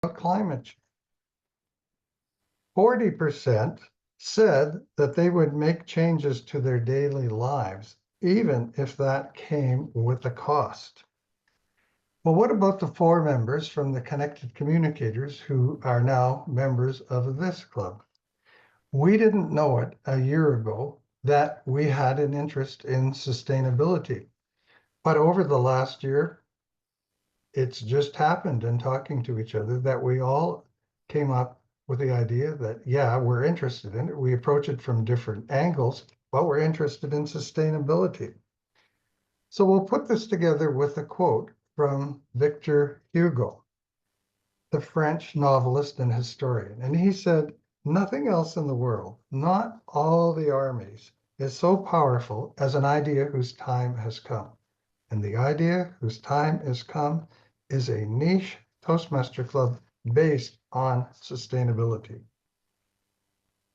climate change. 40% said that they would make changes to their daily lives, even if that came with a cost. Well, what about the 4 members from the Connected Communicators who are now members of this club? We didn't know it a year ago that we had an interest in sustainability. But over the last year, it's just happened in talking to each other that we all came up with the idea that, yeah, we're interested in it. We approach it from different angles, but we're interested in sustainability. So we'll put this together with a quote from Victor Hugo, the French novelist and historian. And he said, "Nothing else in the world, not all the armies, is so powerful as an idea whose time has come. And the idea whose time has come is a niche Toastmaster club based on sustainability."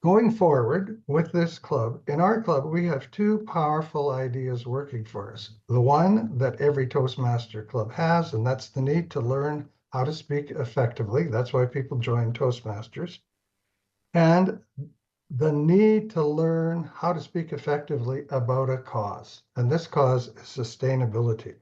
Going forward with this club, in our club, we have 2 powerful ideas working for us. The one that every Toastmaster club has, and that's the need to learn how to speak effectively. That's why people join Toastmasters. And the need to learn how to speak effectively about a cause. And this cause is sustainability.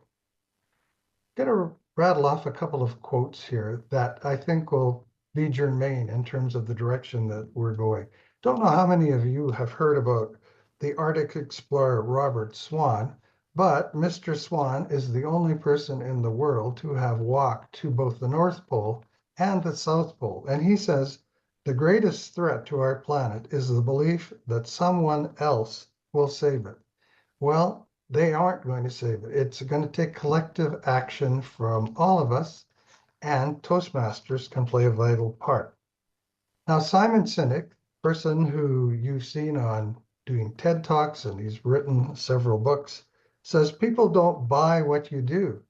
I'm going to rattle off a couple of quotes here that I think will be germane in terms of the direction that we're going. Don't know how many of you have heard about the Arctic explorer Robert Swan, but Mr. Swan is the only person in the world to have walked to both the North Pole and the South Pole. And he says, the greatest threat to our planet is the belief that someone else will save it. Well, they aren't going to save it. It's going to take collective action from all of us, and Toastmasters can play a vital part. Now, Simon Sinek, person who you've seen on doing TED Talks, and he's written several books, says people don't buy what you do.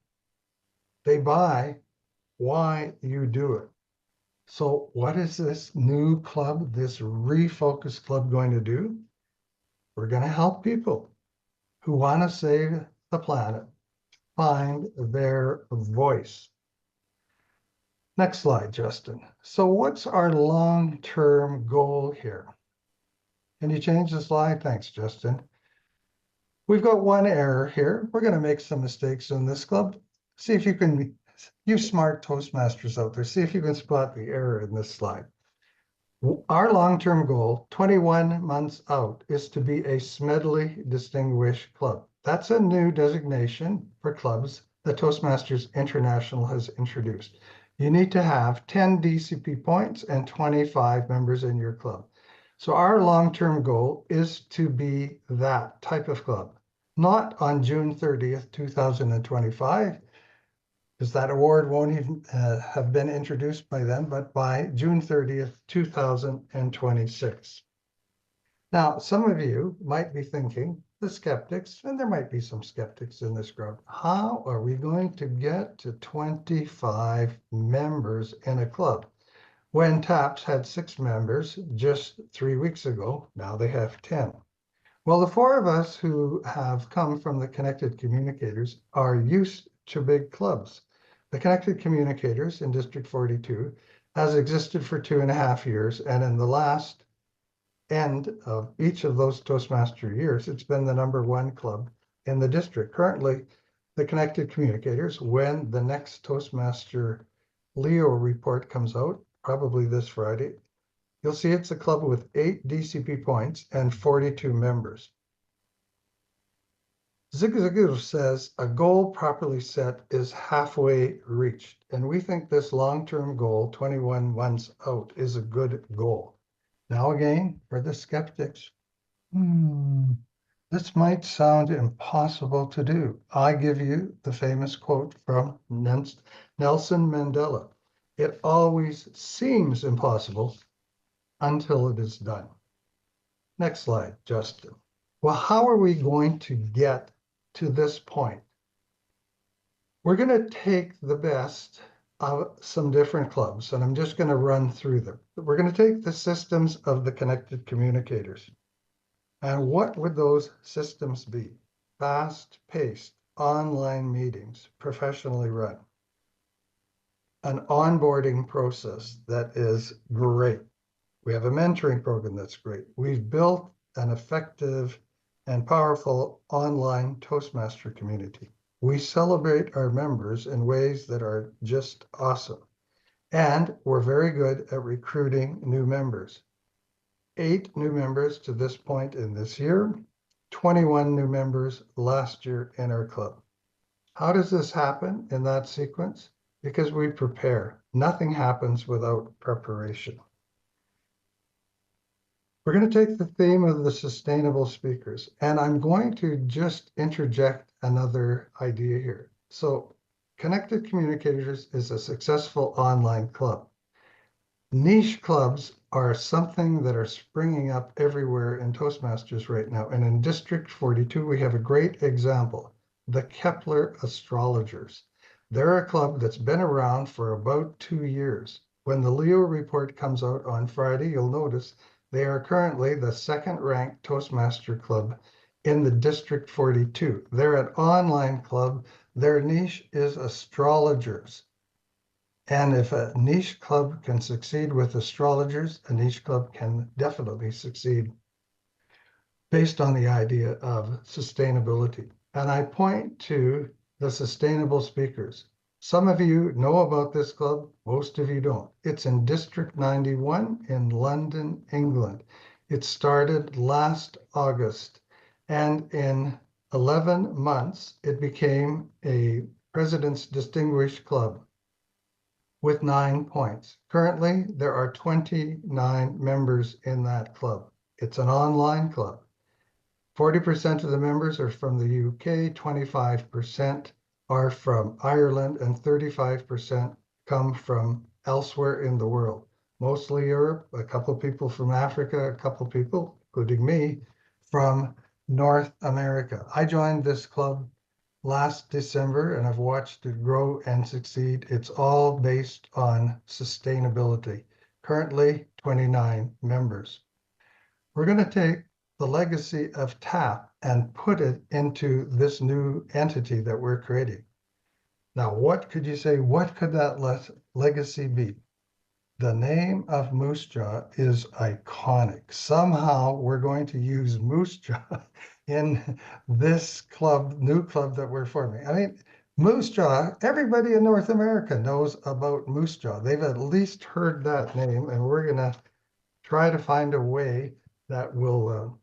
They buy why you do it. So what is this new club, this Refocus club, going to do? We're going to help people who want to save the planet find their voice. Next slide, Justin. So what's our long-term goal here? Can you change the slide? Thanks, Justin. We've got one error here. We're going to make some mistakes in this club. See if you can, you smart Toastmasters out there, see if you can spot the error in this slide. Our long-term goal, 21 months out, is to be a Smedley Distinguished Club. That's a new designation for clubs that Toastmasters International has introduced. You need to have 10 DCP points and 25 members in your club. So our long-term goal is to be that type of club, not on June 30th, 2025, because that award won't even have been introduced by then, but by June 30th, 2026. Now, some of you might be thinking, the skeptics, and there might be some skeptics in this group, how are we going to get to 25 members in a club? When TAPS had 6 members just 3 weeks ago, now they have 10. Well, the 4 of us who have come from the Connected Communicators are used to big clubs. The Connected Communicators in District 42 has existed for 2.5 years, and in the last end of each of those Toastmaster years, it's been the #1 club in the district. Currently, the Connected Communicators, when the next Toastmaster Leo report comes out, probably this Friday, you'll see it's a club with 8 DCP points and 42 members. Zig Ziglar says a goal properly set is halfway reached, and we think this long-term goal, 21 months out, is a good goal. Now again, for the skeptics, this might sound impossible to do. I give you the famous quote from Nelson Mandela. It always seems impossible until it is done. Next slide, Justin. Well, how are we going to get to this point? We're going to take the best of some different clubs, and I'm just going to run through them. We're going to take the systems of the Connected Communicators. And what would those systems be? Fast-paced online meetings, professionally run. an onboarding process that is great. We have a mentoring program that's great. We've built an effective and powerful online Toastmaster community. We celebrate our members in ways that are just awesome. And we're very good at recruiting new members. 8 new members to this point in this year, 21 new members last year in our club. How does this happen in that sequence? Because we prepare. Nothing happens without preparation. We're going to take the theme of the sustainable speakers, and I'm going to just interject another idea here. So Connected Communicators is a successful online club. Niche clubs are something that are springing up everywhere in Toastmasters right now. And in District 42, we have a great example, the Kepler Astrologers. They're a club that's been around for about 2 years. When the Leo report comes out on Friday, you'll notice they are currently the second-ranked Toastmaster club in the District 42. They're an online club. Their niche is astrologers. And if a niche club can succeed with astrologers, a niche club can definitely succeed based on the idea of sustainability. And I point to the sustainable speakers. Some of you know about this club, most of you don't. It's in District 91 in London, England. It started last August, and in 11 months, it became a President's Distinguished Club with 9 points. Currently, there are 29 members in that club. It's an online club. 40% of the members are from the UK, 25% are from Ireland, and 35% come from elsewhere in the world, mostly Europe, a couple people from Africa, a couple people, including me, from North America. I joined this club last December, and I've watched it grow and succeed. It's all based on sustainability. Currently, 29 members. We're going to take the legacy of TAP and put it into this new entity that we're creating. Now, what could you say? What could that legacy be? The name of Moose Jaw is iconic. Somehow we're going to use Moose Jaw in this club, new club that we're forming. I mean, Moose Jaw, everybody in North America knows about Moose Jaw. They've at least heard that name, and we're going to try to find a way that will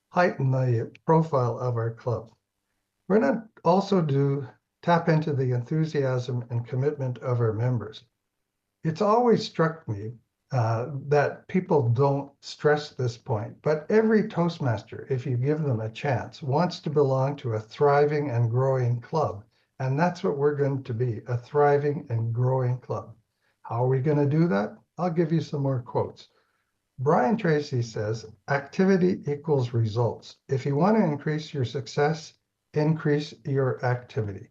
heighten the profile of our club. We're going to also tap into the enthusiasm and commitment of our members. It's always struck me that people don't stress this point, but every Toastmaster, if you give them a chance, wants to belong to a thriving and growing club. And that's what we're going to be, a thriving and growing club. How are we going to do that? I'll give you some more quotes. Brian Tracy says, activity equals results. If you want to increase your success, increase your activity.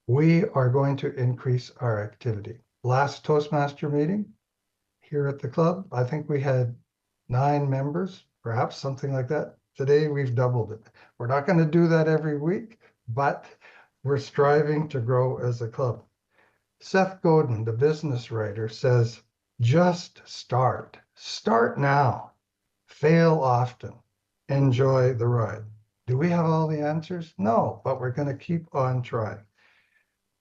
We are going to increase our activity. Last Toastmaster meeting here at the club, I think we had 9 members, perhaps something like that. Today, we've doubled it. We're not going to do that every week, but we're striving to grow as a club. Seth Godin, the business writer, says, just start. Start now. Fail often. Enjoy the ride. Do we have all the answers? No, but we're going to keep on trying.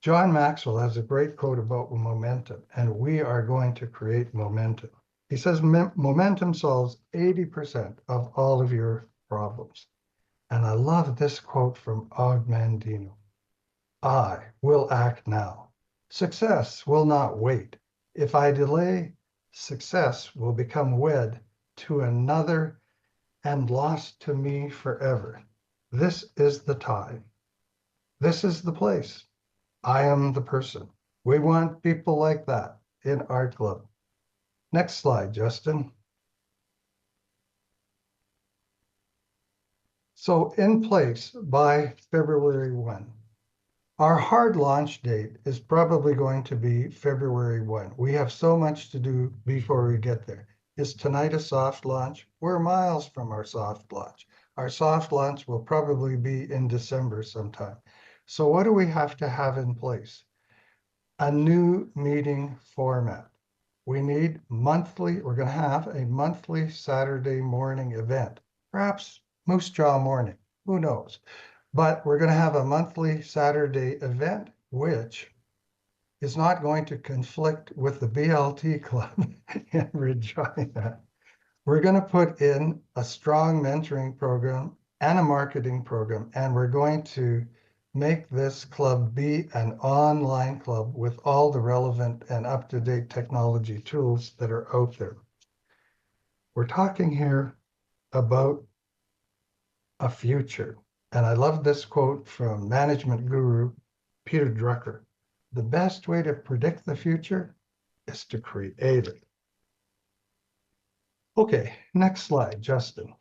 John Maxwell has a great quote about momentum, and we are going to create momentum. He says, momentum solves 80% of all of your problems. And I love this quote from Og Mandino. I will act now. Success will not wait. If I delay, success will become wed to another and lost to me forever. This is the time. This is the place. I am the person. We want people like that in our club. Next slide, Justin. So in place by February 1. Our hard launch date is probably going to be February 1. We have so much to do before we get there. Is tonight a soft launch? We're miles from our soft launch. Our soft launch will probably be in December sometime. So what do we have to have in place? a new meeting format. We need monthly, we're going to have a monthly Saturday morning event, perhaps Moose Jaw morning, who knows? But we're going to have a monthly Saturday event, which is not going to conflict with the BLT club in Regina. We're going to put in a strong mentoring program and a marketing program, and we're going to make this club be an online club with all the relevant and up-to-date technology tools that are out there. We're talking here about a future. And I love this quote from management guru Peter Drucker. The best way to predict the future is to create it. Okay, next slide, Justin.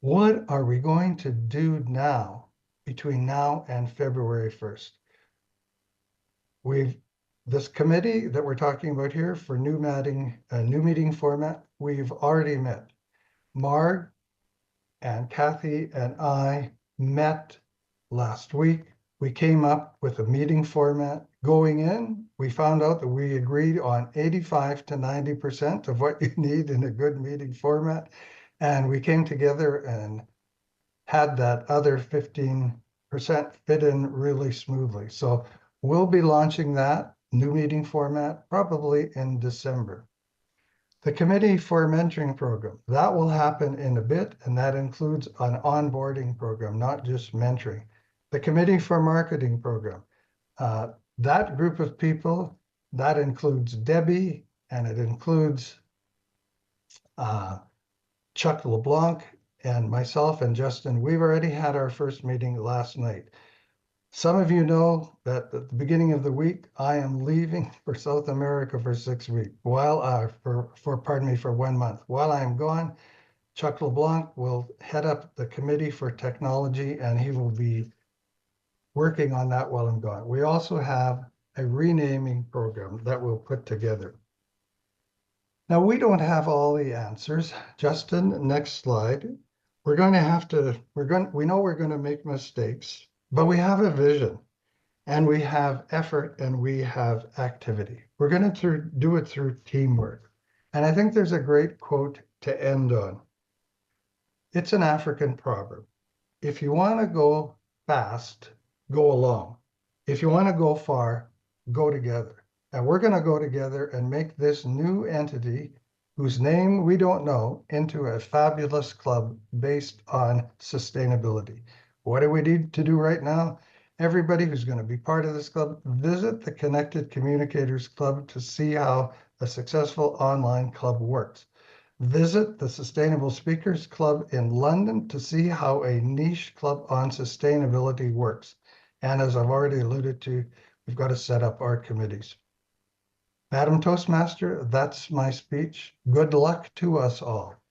What are we going to do now between now and February 1st? This committee that we're talking about here for new meeting format, we've already met. Marg and Kathy and I met last week. We came up with a meeting format. Going in, we found out that we agreed on 85 to 90% of what you need in a good meeting format. And we came together and had that other 15% fit in really smoothly. So we'll be launching that new meeting format probably in December. The committee for mentoring program, that will happen in a bit, and that includes an onboarding program, not just mentoring. The committee for marketing program, that group of people, that includes Debbie, and it includes Chuck LeBlanc and myself and Justin. We've already had our first meeting last night. Some of you know that at the beginning of the week, I am leaving for South America for 6 weeks, for 1 month. While I am gone, Chuck LeBlanc will head up the committee for technology, and he will be working on that while I'm gone. We also have a renaming program that we'll put together. Now, we don't have all the answers. Justin, next slide. We know we're going to make mistakes, but we have a vision and we have effort and we have activity. We're going to do it through teamwork. And I think there's a great quote to end on. It's an African proverb. If you want to go fast, go alone. If you want to go far, go together. And we're going to go together and make this new entity, whose name we don't know, into a fabulous club based on sustainability. What do we need to do right now? Everybody who's going to be part of this club, visit the Connected Communicators Club to see how a successful online club works. Visit the Sustainable Speakers Club in London to see how a niche club on sustainability works. And as I've already alluded to, we've got to set up our committees. Madam Toastmaster, that's my speech. Good luck to us all.